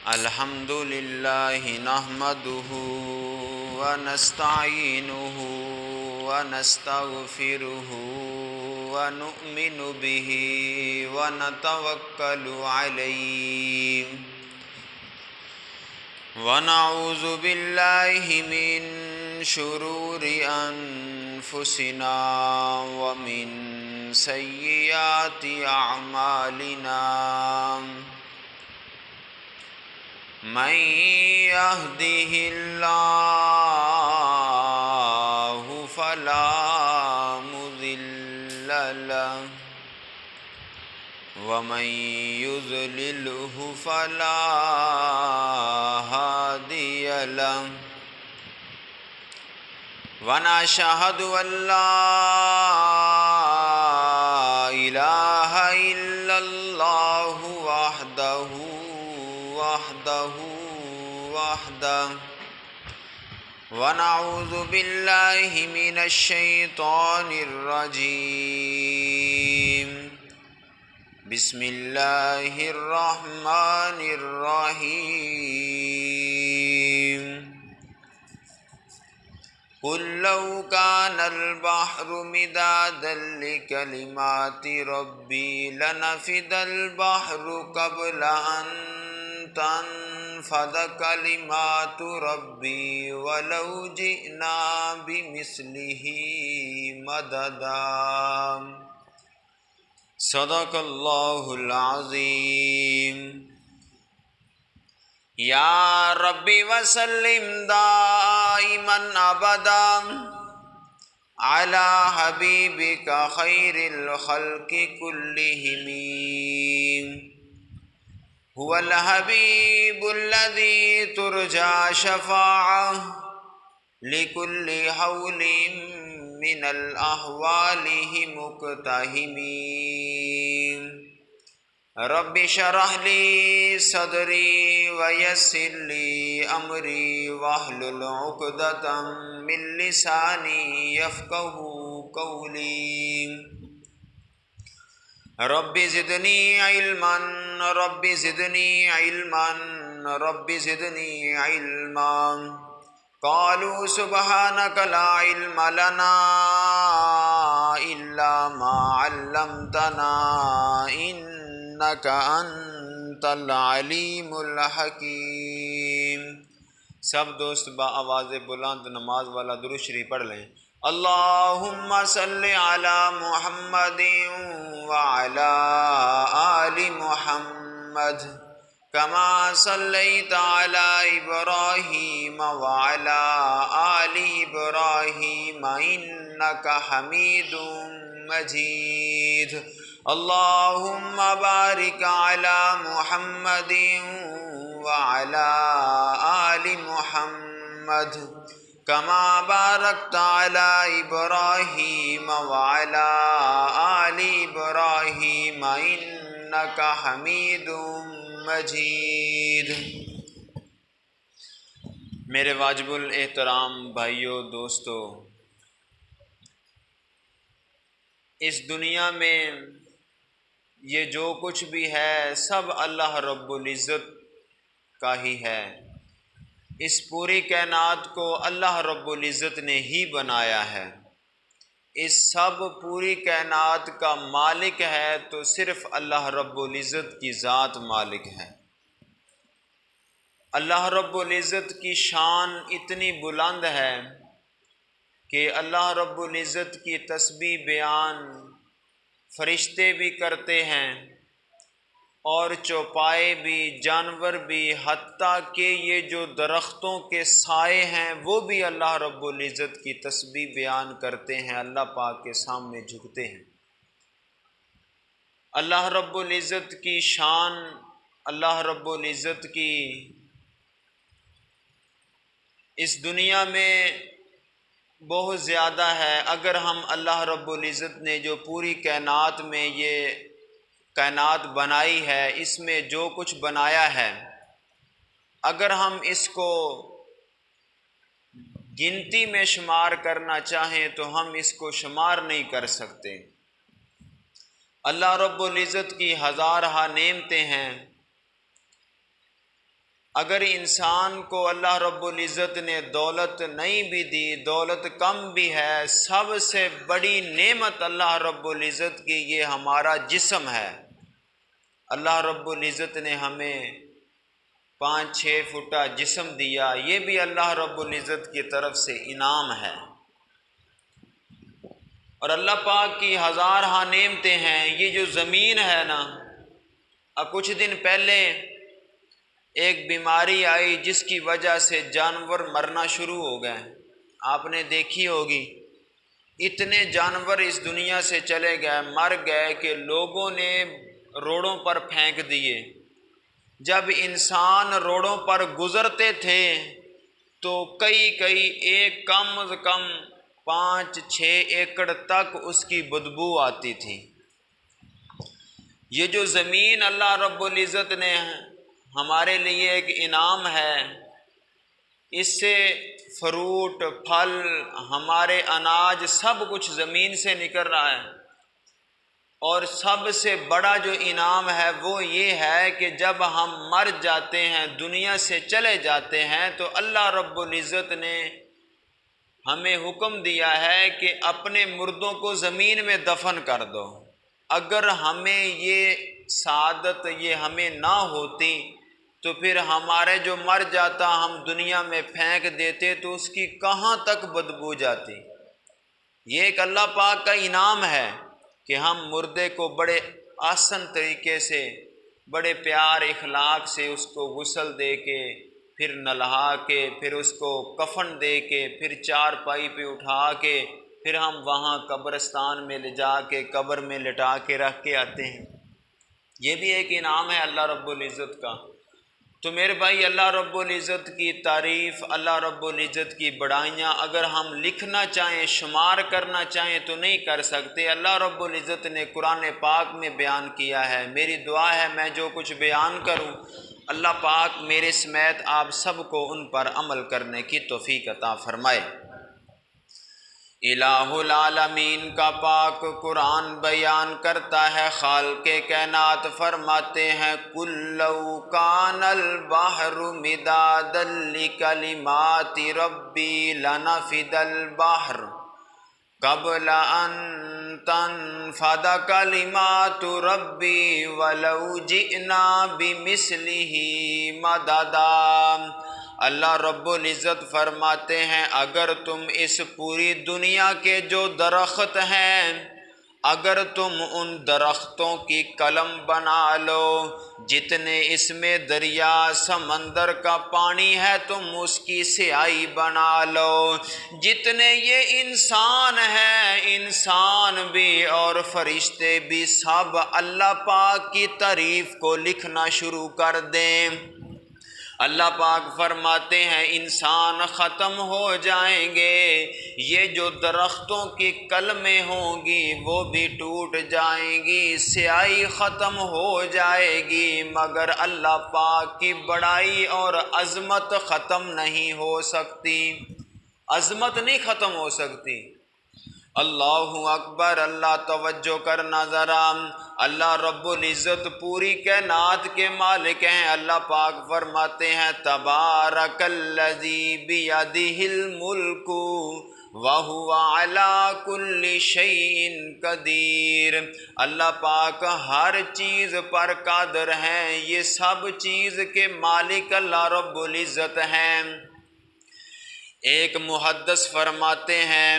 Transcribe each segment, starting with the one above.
الحمد لله نحمده ونستعينه ونستغفره ونؤمن به ونتوكل عليه ونعوذ بالله من شرور أنفسنا ومن سيئات أعمالنا من يهده الله فلا مضل له ومن يضلله فلا هادي له ونشهد أن لا إله إلا الله وحده ونعوذ بالله من الشيطان الرجيم بسم الله الرحمن الرحيم قل لو كان البحر مدادا لكلمات ربي لنفد البحر قبل أن تنفد كلمات ربي ولو جئنا بمثله مددا صدق الله العظيم يا ربي وسلم دائما أبدا على حبيبك خير الخلق كلهم هو الحبيب الذي ترجى شفاعة لكل حول من الأحوال مقتحم رب اشرح لي صدري ويسر لي أمري واحلل عقدة من لساني يفقه قولي رب زدني علما رب زدني علما رب زدني علما قالوا سبحانك لا علم لنا إلا ما علمتنا إنك أنت العليم الحكيم۔ سب دوست با آواز بلند نماز والا درود شریف پڑھ لیں۔ اللہم صلی علی محمد وعلی آل محمد کما صلیت علی ابراہیم وعلی آل ابراہیم انک حمید مجید۔ اللہم بارک علی محمد وعلی آل محمد کما بارکت علی ابراہیم وعلی آل ابراہیم انک حمید مجید۔ میرے واجب الاحترام بھائیوں دوستو، اس دنیا میں یہ جو کچھ بھی ہے سب اللہ رب العزت کا ہی ہے۔ اس پوری کائنات کو اللہ رب العزت نے ہی بنایا ہے۔ اس سب پوری کائنات کا مالک ہے تو صرف اللہ رب العزت کی ذات مالک ہے۔ اللہ رب العزت کی شان اتنی بلند ہے کہ اللہ رب العزت کی تسبیح بیان فرشتے بھی کرتے ہیں اور چوپائے بھی، جانور بھی، حتیٰ کہ یہ جو درختوں کے سائے ہیں وہ بھی اللہ رب العزت کی تسبیح بیان کرتے ہیں، اللہ پاک کے سامنے جھکتے ہیں۔ اللہ رب العزت کی شان، اللہ رب العزت کی اس دنیا میں بہت زیادہ ہے۔ اگر ہم اللہ رب العزت نے جو پوری کائنات میں یہ کائنات بنائی ہے، اس میں جو کچھ بنایا ہے، اگر ہم اس کو گنتی میں شمار کرنا چاہیں تو ہم اس کو شمار نہیں کر سکتے۔ اللہ رب العزت کی ہزارہ نعمتیں ہیں، اگر انسان کو اللہ رب العزت نے دولت نہیں بھی دی، دولت کم بھی ہے، سب سے بڑی نعمت اللہ رب العزت کی یہ ہمارا جسم ہے۔ اللہ رب العزت نے ہمیں 5-6 فٹا جسم دیا، یہ بھی اللہ رب العزت کی طرف سے انعام ہے۔ اور اللہ پاک کی ہزارہ نعمتیں ہیں۔ یہ جو زمین ہے نا، اب کچھ دن پہلے ایک بیماری آئی جس کی وجہ سے جانور مرنا شروع ہو گئے، آپ نے دیکھی ہوگی۔ اتنے جانور اس دنیا سے چلے گئے، مر گئے کہ لوگوں نے روڈوں پر پھینک دیے۔ جب انسان روڈوں پر گزرتے تھے تو کئی ایک کم از کم 5-6 ایکڑ تک اس کی بدبو آتی تھی۔ یہ جو زمین اللہ رب العزت نے ہمارے لیے ایک انعام ہے، اس سے فروٹ، پھل، ہمارے اناج سب کچھ زمین سے نکل رہا ہے۔ اور سب سے بڑا جو انعام ہے وہ یہ ہے کہ جب ہم مر جاتے ہیں، دنیا سے چلے جاتے ہیں، تو اللہ رب العزت نے ہمیں حکم دیا ہے کہ اپنے مردوں کو زمین میں دفن کر دو۔ اگر ہمیں یہ سعادت یہ ہمیں نہ ہوتی تو پھر ہمارے جو مر جاتا ہم دنیا میں پھینک دیتے تو اس کی کہاں تک بدبو جاتی۔ یہ ایک اللہ پاک کا انعام ہے کہ ہم مردے کو بڑے آسن طریقے سے، بڑے پیار اخلاق سے اس کو غسل دے کے، پھر نلہا کے، پھر اس کو کفن دے کے، پھر چارپائی پہ اٹھا کے، پھر ہم وہاں قبرستان میں لے جا کے قبر میں لٹا کے رکھ کے آتے ہیں۔ یہ بھی ایک انعام ہے اللہ رب العزت کا۔ تو میرے بھائی، اللہ رب العزت کی تعریف، اللہ رب العزت کی بڑائیاں اگر ہم لکھنا چاہیں، شمار کرنا چاہیں تو نہیں کر سکتے۔ اللہ رب العزت نے قرآن پاک میں بیان کیا ہے۔ میری دعا ہے میں جو کچھ بیان کروں، اللہ پاک میرے سمیت آپ سب کو ان پر عمل کرنے کی توفیق عطا فرمائے۔ الہ العالمین کا پاک قرآن بیان کرتا ہے، خالق کائنات فرماتے ہیں قُل لَوْ كَانَ الْبَحْرُ مِدَادًا لِكَلِمَاتِ رَبِّي لَنَفِدَ الْبَحْرُ قَبْلَ أَن تَنفَدَ كَلِمَاتُ رَبِّي وَلَوْ جِئْنَا بِمِثْلِهِ مَدَدًا۔ اللہ رب العزت فرماتے ہیں اگر تم اس پوری دنیا کے جو درخت ہیں، اگر تم ان درختوں کی قلم بنا لو، جتنے اس میں دریا سمندر کا پانی ہے تم اس کی سیاہی بنا لو، جتنے یہ انسان ہیں، انسان بھی اور فرشتے بھی سب اللہ پاک کی تعریف کو لکھنا شروع کر دیں، اللہ پاک فرماتے ہیں انسان ختم ہو جائیں گے، یہ جو درختوں کی قلمیں ہوں گی وہ بھی ٹوٹ جائیں گی، سیاہی ختم ہو جائے گی، مگر اللہ پاک کی بڑائی اور عظمت ختم نہیں ہو سکتی، عظمت نہیں ختم ہو سکتی۔ اللہ اکبر، اللہ توجہ کرنا ذرا، اللہ رب العزت پوری کائنات کے مالک ہیں۔ اللہ پاک فرماتے ہیں تبارک الذی بیدہ الملک وہو علی کل شیء قدیر۔ اللہ پاک ہر چیز پر قادر ہیں، یہ سب چیز کے مالک اللہ رب العزت ہیں۔ ایک محدث فرماتے ہیں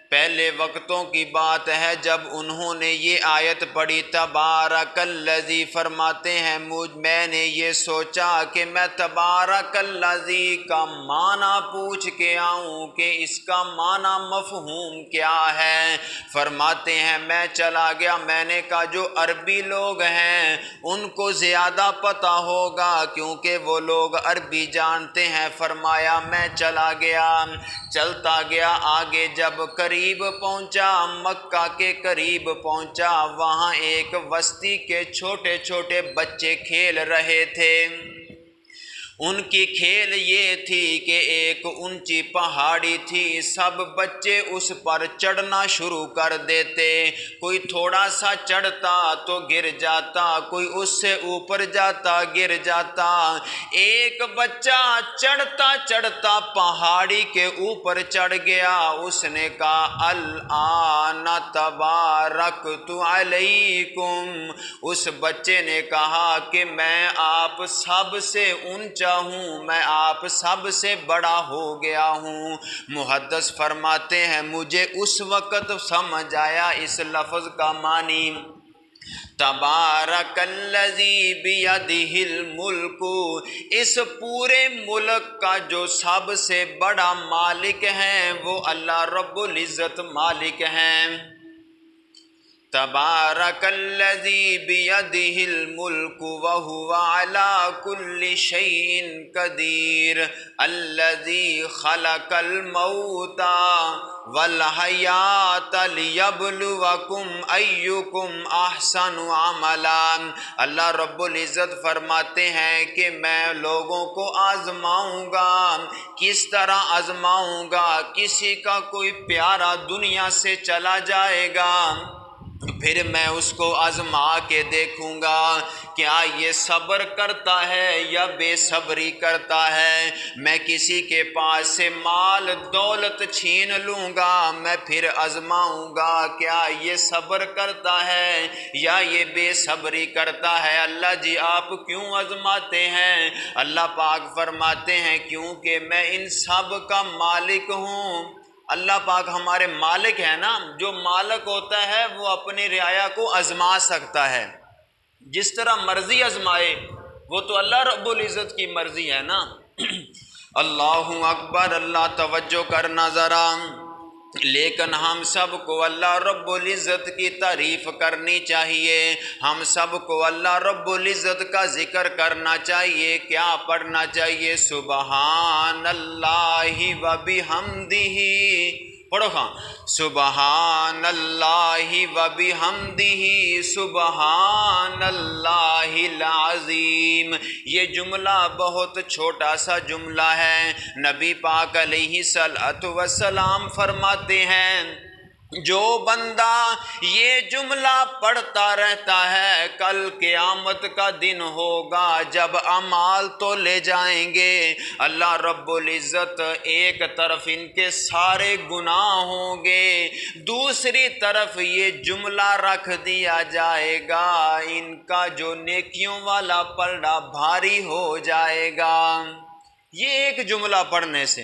پہلے وقتوں کی بات ہے جب انہوں نے یہ آیت پڑھی تبارک الذی، فرماتے ہیں میں نے یہ سوچا کہ میں تبارک الذی کا معنی پوچھ کے آؤں کہ اس کا معنی مفہوم کیا ہے۔ فرماتے ہیں میں چلا گیا، میں نے کہا جو عربی لوگ ہیں ان کو زیادہ پتہ ہوگا کیونکہ وہ لوگ عربی جانتے ہیں۔ فرمایا میں چلا گیا، چلتا گیا، آگے جب قریب پہنچا، مکہ کے قریب پہنچا، وہاں ایک بستی کے چھوٹے چھوٹے بچے کھیل رہے تھے، ان کی کھیل یہ تھی کہ ایک اونچی پہاڑی تھی، سب بچے اس پر چڑھنا شروع کر دیتے، کوئی تھوڑا سا چڑھتا تو گر جاتا، کوئی اس سے اوپر جاتا گر جاتا۔ ایک بچہ چڑھتا چڑھتا پہاڑی کے اوپر چڑھ گیا، اس نے کہا الآن تبارکت علیکم، اس بچے نے کہا کہ میں آپ سب سے اونچا ہوں، میں آپ سب سے بڑا ہو گیا ہوں۔ محدث فرماتے ہیں مجھے اس وقت سمجھ آیا اس لفظ کا معنی، تبارک الذی بیدہ الملک، اس پورے ملک کا جو سب سے بڑا مالک ہے وہ اللہ رب العزت مالک ہیں۔ تبارک الذی بیدہ الملک وہو علی کل شیء قدیر، الذی خلق الموت والحیات لیبلوکم ایکم احسن عملا۔ اللہ رب العزت فرماتے ہیں کہ میں لوگوں کو آزماؤں گا۔ کس طرح آزماؤں گا؟ کسی کا کوئی پیارا دنیا سے چلا جائے گا، پھر میں اس کو آزما کے دیکھوں گا کیا یہ صبر کرتا ہے یا بے صبری کرتا ہے۔ میں کسی کے پاس سے مال دولت چھین لوں گا، میں پھر آزماؤں گا کیا یہ صبر کرتا ہے یا یہ بے صبری کرتا ہے۔ اللہ جی آپ کیوں آزماتے ہیں؟ اللہ پاک فرماتے ہیں کیونکہ میں ان سب کا مالک ہوں۔ اللہ پاک ہمارے مالک ہیں نا، جو مالک ہوتا ہے وہ اپنی رعایا کو آزما سکتا ہے، جس طرح مرضی آزمائے، وہ تو اللہ رب العزت کی مرضی ہے نا۔ اللہ اکبر، اللہ توجہ کرنا ذرا۔ لیکن ہم سب کو اللہ رب العزت کی تعریف کرنی چاہیے، ہم سب کو اللہ رب العزت کا ذکر کرنا چاہیے۔ کیا پڑھنا چاہیے؟ سبحان اللہ و بحمدہ، پڑھو خاں، سبحان اللہ و بحمدہ سبحان اللہ العظیم۔ یہ جملہ بہت چھوٹا سا جملہ ہے، نبی پاک علیہ الصلوۃ والسلام فرماتے ہیں جو بندہ یہ جملہ پڑھتا رہتا ہے کل قیامت کا دن ہوگا جب اعمال تو لے جائیں گے، اللہ رب العزت ایک طرف ان کے سارے گناہ ہوں گے، دوسری طرف یہ جملہ رکھ دیا جائے گا، ان کا جو نیکیوں والا پلڑا بھاری ہو جائے گا۔ یہ ایک جملہ پڑھنے سے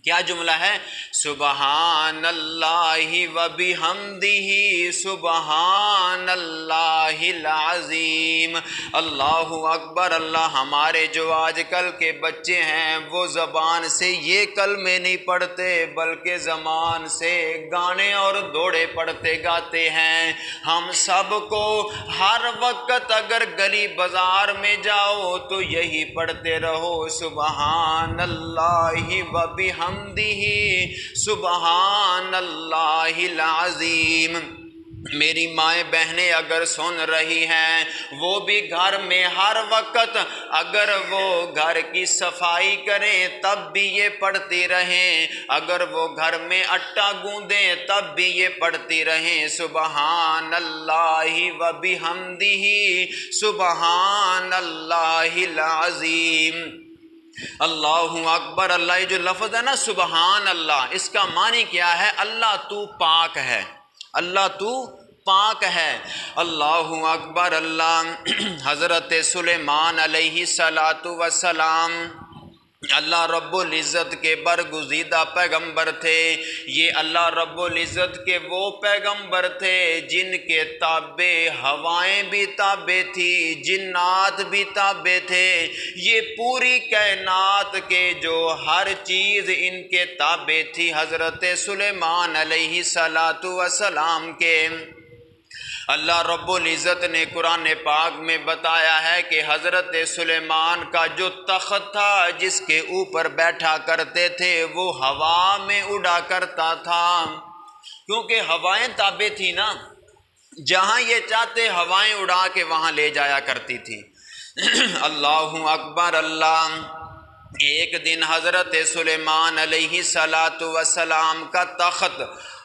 کیا جملہ ہے؟ سبحان اللہ و بحمدہ سبحان اللہ العظیم۔ اللہ اکبر۔ اللہ ہمارے جو آج کل کے بچے ہیں وہ زبان سے یہ کلمے نہیں پڑھتے بلکہ زبان سے گانے اور دوڑے پڑھتے گاتے ہیں۔ ہم سب کو ہر وقت اگر گلی بازار میں جاؤ تو یہی پڑھتے رہو، سبحان اللہ و بحمدہ سبحان اللہ العظیم۔ میری مائیں بہنیں اگر سن رہی ہیں وہ بھی گھر میں ہر وقت اگر وہ گھر کی صفائی کریں تب بھی یہ پڑھتی رہیں، اگر وہ گھر میں آٹا گوندیں تب بھی یہ پڑھتی رہیں، سبحان اللہ و بحمدہ سبحان اللہ العظیم۔ اللہ اکبر۔ اللہ یہ جو لفظ ہے نا سبحان اللہ، اس کا معنی کیا ہے؟ اللہ تو پاک ہے، اللہ تو پاک ہے۔ اللہ اکبر۔ اللہ حضرت سلیمان علیہ السلام اللہ رب العزت کے برگزیدہ پیغمبر تھے۔ یہ اللہ رب العزت کے وہ پیغمبر تھے جن کے تابع ہوائیں بھی تابع تھی، جنات بھی تابع تھے، یہ پوری کائنات کے جو ہر چیز ان کے تابع تھی حضرت سلیمان علیہ السلام کے۔ اللہ رب العزت نے قرآن پاک میں بتایا ہے کہ حضرت سلیمان کا جو تخت تھا جس کے اوپر بیٹھا کرتے تھے وہ ہوا میں اڑا کرتا تھا، کیونکہ ہوائیں تابع تھی نا، جہاں یہ چاہتے ہوائیں اڑا کے وہاں لے جایا کرتی تھی۔ اللہ اکبر اللہ۔ ایک دن حضرت سلیمان علیہ السلام کا تخت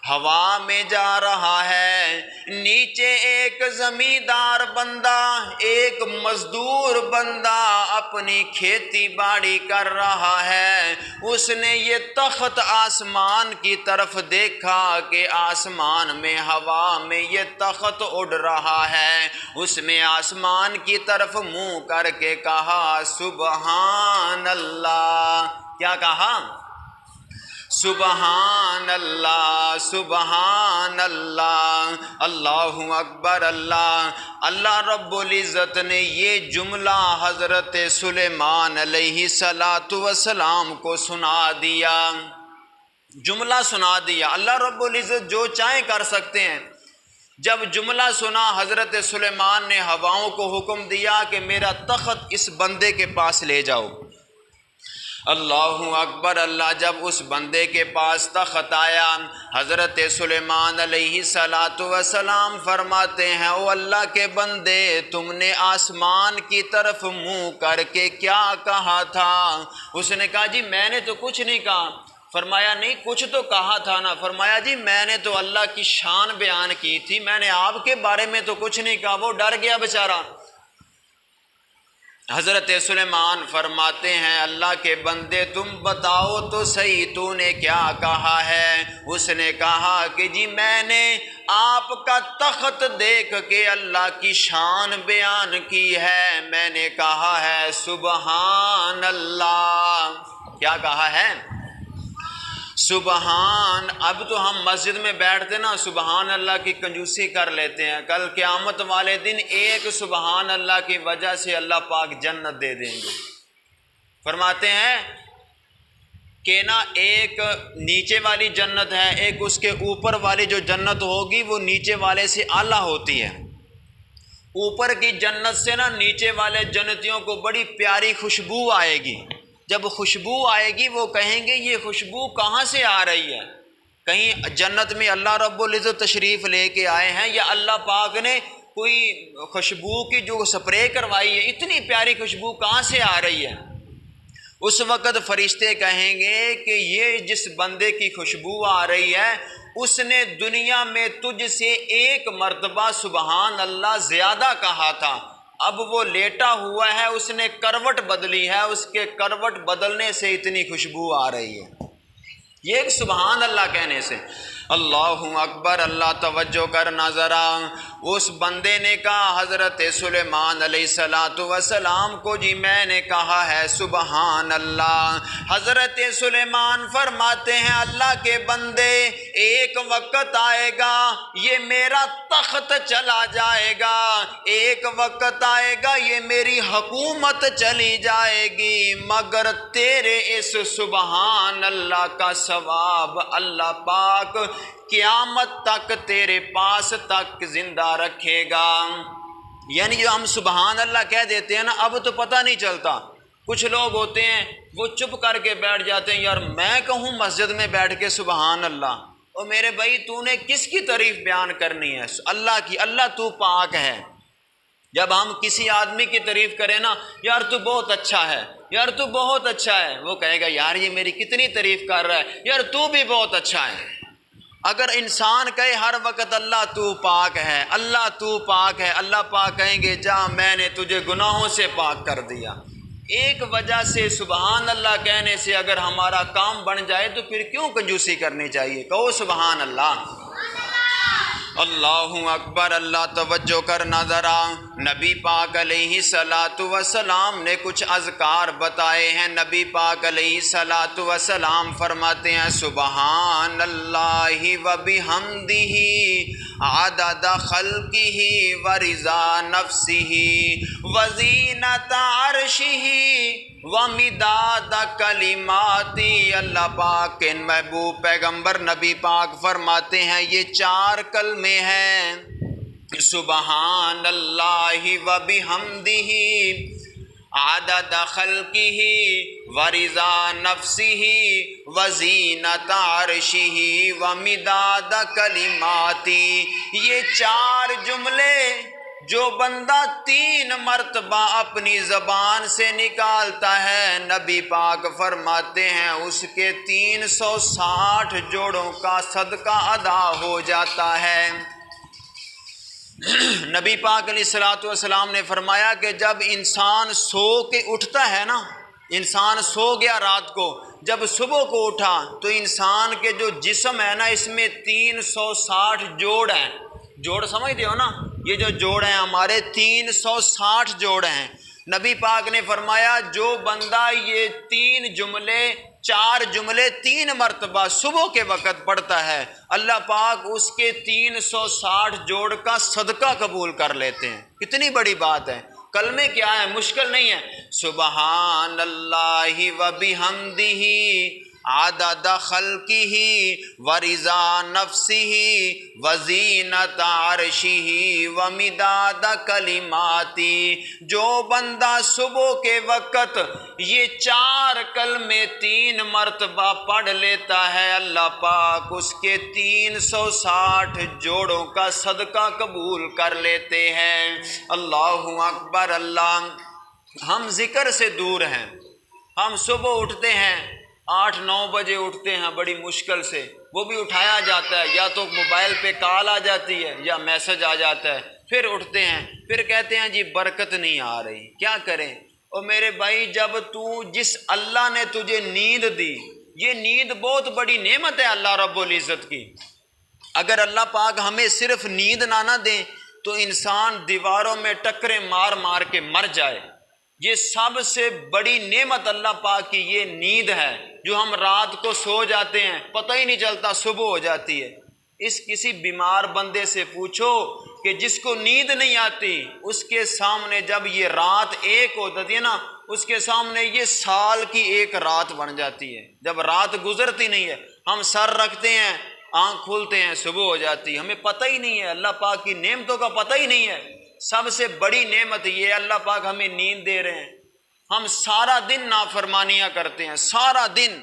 ہوا میں جا رہا ہے، نیچے ایک زمیندار بندہ، ایک مزدور بندہ اپنی کھیتی باڑی کر رہا ہے۔ اس نے یہ تخت آسمان کی طرف دیکھا کہ آسمان میں ہوا میں یہ تخت اڑ رہا ہے۔ اس میں آسمان کی طرف منہ کر کے کہا سبحان اللہ۔ کیا کہا؟ سبحان اللہ، سبحان اللہ، اللہ اکبر اللہ۔ اللہ رب العزت نے یہ جملہ حضرت سلیمان علیہ السلام کو سنا دیا، جملہ سنا دیا۔ اللہ رب العزت جو چاہیں کر سکتے ہیں۔ جب جملہ سنا حضرت سلیمان نے ہواؤں کو حکم دیا کہ میرا تخت اس بندے کے پاس لے جاؤ۔ اللہ اکبر اللہ۔ جب اس بندے کے پاس تخت آیا، حضرت سلیمان علیہ السلام فرماتے ہیں او اللہ کے بندے، تم نے آسمان کی طرف منہ کر کے کیا کہا تھا؟ اس نے کہا جی میں نے تو کچھ نہیں کہا۔ فرمایا نہیں کچھ تو کہا تھا نا۔ فرمایا جی میں نے تو اللہ کی شان بیان کی تھی، میں نے آپ کے بارے میں تو کچھ نہیں کہا۔ وہ ڈر گیا بیچارہ۔ حضرت سلیمان فرماتے ہیں اللہ کے بندے تم بتاؤ تو صحیح تو نے کیا کہا ہے؟ اس نے کہا کہ جی میں نے آپ کا تخت دیکھ کے اللہ کی شان بیان کی ہے، میں نے کہا ہے سبحان اللہ۔ کیا کہا ہے؟ سبحان۔ اب تو ہم مسجد میں بیٹھتے نا سبحان اللہ کی کنجوسی کر لیتے ہیں، کل قیامت والے دن ایک سبحان اللہ کی وجہ سے اللہ پاک جنت دے دیں گے۔ فرماتے ہیں کہ نا ایک نیچے والی جنت ہے، ایک اس کے اوپر والی جو جنت ہوگی وہ نیچے والے سے اعلیٰ ہوتی ہے۔ اوپر کی جنت سے نا نیچے والے جنتیوں کو بڑی پیاری خوشبو آئے گی۔ جب خوشبو آئے گی وہ کہیں گے یہ خوشبو کہاں سے آ رہی ہے؟ کہیں جنت میں اللہ رب العزت تشریف لے کے آئے ہیں یا اللہ پاک نے کوئی خوشبو کی جو سپرے کروائی ہے، اتنی پیاری خوشبو کہاں سے آ رہی ہے؟ اس وقت فرشتے کہیں گے کہ یہ جس بندے کی خوشبو آ رہی ہے اس نے دنیا میں تجھ سے ایک مرتبہ سبحان اللہ زیادہ کہا تھا، اب وہ لیٹا ہوا ہے، اس نے کروٹ بدلی ہے، اس کے کروٹ بدلنے سے اتنی خوشبو آ رہی ہے، یہ ایک سبحان اللہ کہنے سے۔ اللہ اکبر اللہ۔ توجہ کرنا ذرا۔ اس بندے نے کہا حضرت سلیمان علیہ السلام کو جی میں نے کہا ہے سبحان اللہ۔ حضرت سلیمان فرماتے ہیں اللہ کے بندے ایک وقت آئے گا یہ میرا تخت چلا جائے گا، ایک وقت آئے گا یہ میری حکومت چلی جائے گی، مگر تیرے اس سبحان اللہ کا ثواب اللہ پاک قیامت تک تیرے پاس تک زندہ رکھے گا۔ یعنی جو ہم سبحان اللہ کہہ دیتے ہیں نا اب تو پتہ نہیں چلتا، کچھ لوگ ہوتے ہیں وہ چپ کر کے بیٹھ جاتے ہیں، یار میں کہوں مسجد میں بیٹھ کے سبحان اللہ، اور میرے بھائی تو نے کس کی تعریف بیان کرنی ہے؟ اللہ کی۔ اللہ تو پاک ہے۔ جب ہم کسی آدمی کی تعریف کریں نا یار تو بہت اچھا ہے، یار تو بہت اچھا ہے، وہ کہے گا یار یہ میری کتنی تعریف کر رہا ہے، یار تو بھی بہت اچھا ہے۔ اگر انسان کہے ہر وقت اللہ تو پاک ہے، اللہ تو پاک ہے، اللہ پاک کہیں گے جا میں نے تجھے گناہوں سے پاک کر دیا۔ ایک وجہ سے سبحان اللہ کہنے سے اگر ہمارا کام بن جائے تو پھر کیوں کنجوسی کرنی چاہیے؟ کہو سبحان اللہ۔ اللہ اکبر اللہ۔ توجہ کرنا ذرا۔ نبی پاک علیہ السلام نے کچھ اذکار بتائے ہیں۔ نبی پاک علیہ السلام فرماتے ہیں سبحان اللہ و بحمدہ عدد خلقہ و رضا نفسہ و زینت عرشہ ومداد کلماتی۔ اللہ پاک کے محبوب پیغمبر نبی پاک فرماتے ہیں یہ چار کلمے ہیں، سبحان اللہ و بحمدہ عدد خلقہ ورضا نفسہ وزینت عرشہ ومداد کلماتی۔ یہ چار جملے جو بندہ 3 مرتبہ اپنی زبان سے نکالتا ہے، نبی پاک فرماتے ہیں اس کے 360 جوڑوں کا صدقہ ادا ہو جاتا ہے۔ نبی پاک علیہ الصلوۃ والسلام نے فرمایا کہ جب انسان سو کے اٹھتا ہے نا، انسان سو گیا رات کو، جب صبح کو اٹھا تو انسان کے جو جسم ہے نا اس میں 360 جوڑ ہیں۔ جوڑ سمجھتے ہو نا، یہ جو جوڑ ہیں ہمارے 360 جوڑ ہیں۔ نبی پاک نے فرمایا جو بندہ یہ 4 جملے 3 مرتبہ صبح کے وقت پڑھتا ہے، اللہ پاک اس کے 360 جوڑ کا صدقہ قبول کر لیتے ہیں۔ کتنی بڑی بات ہے۔ کلمے کیا ہے؟ مشکل نہیں ہے۔ سبحان اللہ و بحمدہ عدد خلقہ ورضا نفسہ وزینت عرشہ ومداد کلماتی۔ جو بندہ صبح کے وقت یہ 4 کلمے 3 مرتبہ پڑھ لیتا ہے، اللہ پاک اس کے 360 جوڑوں کا صدقہ قبول کر لیتے ہیں۔ اللہ اکبر اللہ۔ ہم ذکر سے دور ہیں۔ ہم صبح اٹھتے ہیں 8-9 بجے اٹھتے ہیں بڑی مشکل سے، وہ بھی اٹھایا جاتا ہے، یا تو موبائل پہ کال آ جاتی ہے یا میسج آ جاتا ہے، پھر اٹھتے ہیں، پھر کہتے ہیں جی برکت نہیں آ رہی، کیا کریں؟ اور میرے بھائی جب جس اللہ نے تجھے نیند دی، یہ نیند بہت بڑی نعمت ہے اللہ رب العزت کی۔ اگر اللہ پاک ہمیں صرف نیند نہ دیں تو انسان دیواروں میں ٹکریں مار مار کے مر جائے۔ یہ سب سے بڑی نعمت اللہ پاک کی یہ نیند ہے، جو ہم رات کو سو جاتے ہیں پتہ ہی نہیں چلتا صبح ہو جاتی ہے۔ اس کسی بیمار بندے سے پوچھو کہ جس کو نیند نہیں آتی، اس کے سامنے جب یہ رات ایک ہو جاتی ہے نا، اس کے سامنے یہ سال کی ایک رات بن جاتی ہے۔ جب رات گزرتی نہیں ہے، ہم سر رکھتے ہیں، آنکھ کھولتے ہیں، صبح ہو جاتی ہے، ہمیں پتہ ہی نہیں ہے، اللہ پاک کی نعمتوں کا پتہ ہی نہیں ہے۔ سب سے بڑی نعمت یہ اللہ پاک ہمیں نیند دے رہے ہیں۔ ہم سارا دن نافرمانیاں کرتے ہیں، سارا دن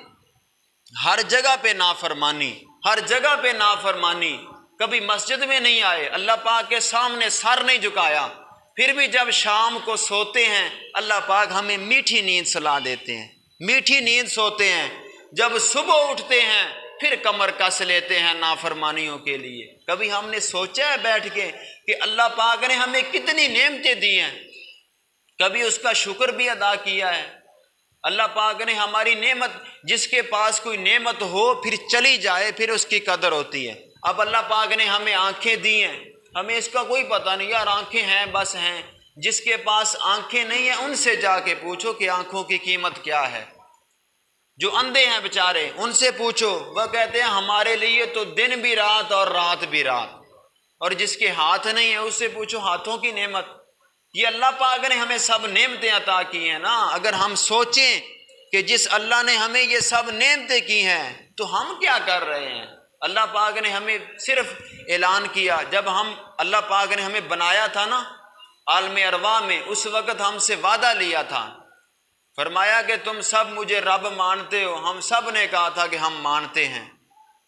ہر جگہ پہ نافرمانی، ہر جگہ پہ نافرمانی۔ کبھی مسجد میں نہیں آئے، اللہ پاک کے سامنے سر نہیں جھکایا، پھر بھی جب شام کو سوتے ہیں اللہ پاک ہمیں میٹھی نیند سلا دیتے ہیں، میٹھی نیند سوتے ہیں۔ جب صبح اٹھتے ہیں پھر کمر کس لیتے ہیں نافرمانیوں کے لیے۔ کبھی ہم نے سوچا ہے بیٹھ کے کہ اللہ پاک نے ہمیں کتنی نعمتیں دی ہیں؟ کبھی اس کا شکر بھی ادا کیا ہے؟ اللہ پاک نے ہماری نعمت، جس کے پاس کوئی نعمت ہو پھر چلی جائے پھر اس کی قدر ہوتی ہے۔ اب اللہ پاک نے ہمیں آنکھیں دی ہیں، ہمیں اس کا کوئی پتہ نہیں، یار آنکھیں ہیں بس ہیں۔ جس کے پاس آنکھیں نہیں ہیں ان سے جا کے پوچھو کہ آنکھوں کی قیمت کیا ہے۔ جو اندھے ہیں بیچارے ان سے پوچھو، وہ کہتے ہیں ہمارے لیے تو دن بھی رات اور رات بھی رات۔ اور جس کے ہاتھ نہیں ہے اس سے پوچھو ہاتھوں کی نعمت۔ یہ اللہ پاک نے ہمیں سب نعمتیں عطا کی ہیں نا۔ اگر ہم سوچیں کہ جس اللہ نے ہمیں یہ سب نعمتیں کی ہیں تو ہم کیا کر رہے ہیں؟ اللہ پاک نے ہمیں صرف اعلان کیا، جب اللہ پاک نے ہمیں بنایا تھا نا عالم ارواح میں، اس وقت ہم سے وعدہ لیا تھا، فرمایا کہ تم سب مجھے رب مانتے ہو؟ ہم سب نے کہا تھا کہ ہم مانتے ہیں،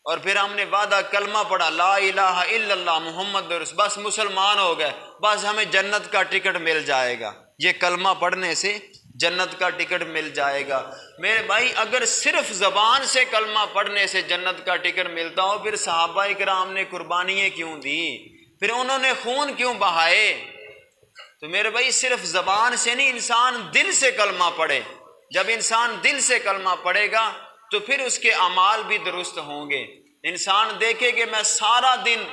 اور پھر ہم نے وعدہ کلمہ پڑھا لا الہ الا اللہ محمد رسول، بس مسلمان ہو گئے، بس ہمیں جنت کا ٹکٹ مل جائے گا، یہ کلمہ پڑھنے سے جنت کا ٹکٹ مل جائے گا۔ میرے بھائی اگر صرف زبان سے کلمہ پڑھنے سے جنت کا ٹکٹ ملتا ہو پھر صحابہ کرام نے قربانیاں کیوں دی؟ پھر انہوں نے خون کیوں بہائے؟ تو میرے بھائی صرف زبان سے نہیں، انسان دل سے کلمہ پڑھے۔ جب انسان دل سے کلمہ پڑھے گا تو پھر اس کے اعمال بھی درست ہوں گے۔ انسان دیکھے کہ میں سارا دن،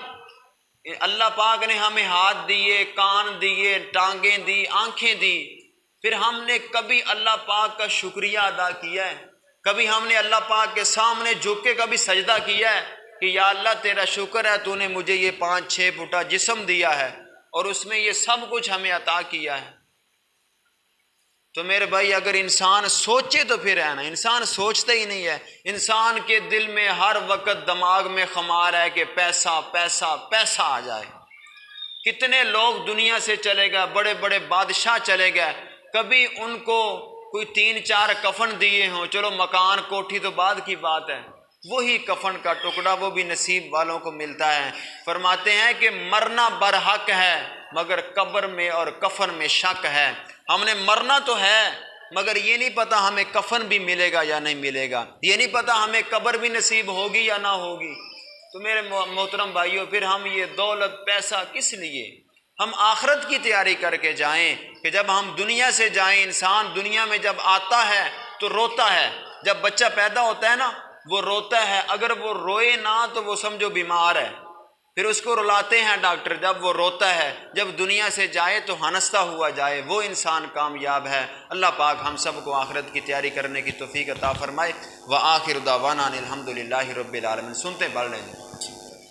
اللہ پاک نے ہمیں ہاتھ دیے، کان دیے، ٹانگیں دی، آنکھیں دی، پھر ہم نے کبھی اللہ پاک کا شکریہ ادا کیا ہے؟ کبھی ہم نے اللہ پاک کے سامنے جھک کے کبھی سجدہ کیا ہے کہ یا اللہ تیرا شکر ہے تو نے مجھے یہ 5-6 فٹا جسم دیا ہے اور اس میں یہ سب کچھ ہمیں عطا کیا ہے؟ تو میرے بھائی اگر انسان سوچے تو پھر ہے نا، انسان سوچتا ہی نہیں ہے۔ انسان کے دل میں ہر وقت دماغ میں خمار ہے کہ پیسہ پیسہ پیسہ آ جائے۔ کتنے لوگ دنیا سے چلے گئے، بڑے بڑے بادشاہ چلے گئے، کبھی ان کو کوئی 3-4 کفن دیے ہوں، چلو مکان کوٹھی تو بعد کی بات ہے، وہی کفن کا ٹکڑا وہ بھی نصیب والوں کو ملتا ہے۔ فرماتے ہیں کہ مرنا برحق ہے مگر قبر میں اور کفن میں شک ہے۔ ہم نے مرنا تو ہے مگر یہ نہیں پتہ ہمیں کفن بھی ملے گا یا نہیں ملے گا، یہ نہیں پتہ ہمیں قبر بھی نصیب ہوگی یا نہ ہوگی۔ تو میرے محترم بھائیوں، پھر ہم یہ دولت پیسہ کس لیے؟ ہم آخرت کی تیاری کر کے جائیں کہ جب ہم دنیا سے جائیں، انسان دنیا میں جب آتا ہے تو روتا ہے۔ جب بچہ پیدا ہوتا ہے نا وہ روتا ہے، اگر وہ روئے نہ تو وہ سمجھو بیمار ہے، پھر اس کو رلاتے ہیں ڈاکٹر جب وہ روتا ہے۔ جب دنیا سے جائے تو ہنستا ہوا جائے، وہ انسان کامیاب ہے۔ اللہ پاک ہم سب کو آخرت کی تیاری کرنے کی توفیق عطا فرمائے۔ وآخر دعوانا ان الحمد للہ رب العالمین۔ سنتے پڑھ لیں۔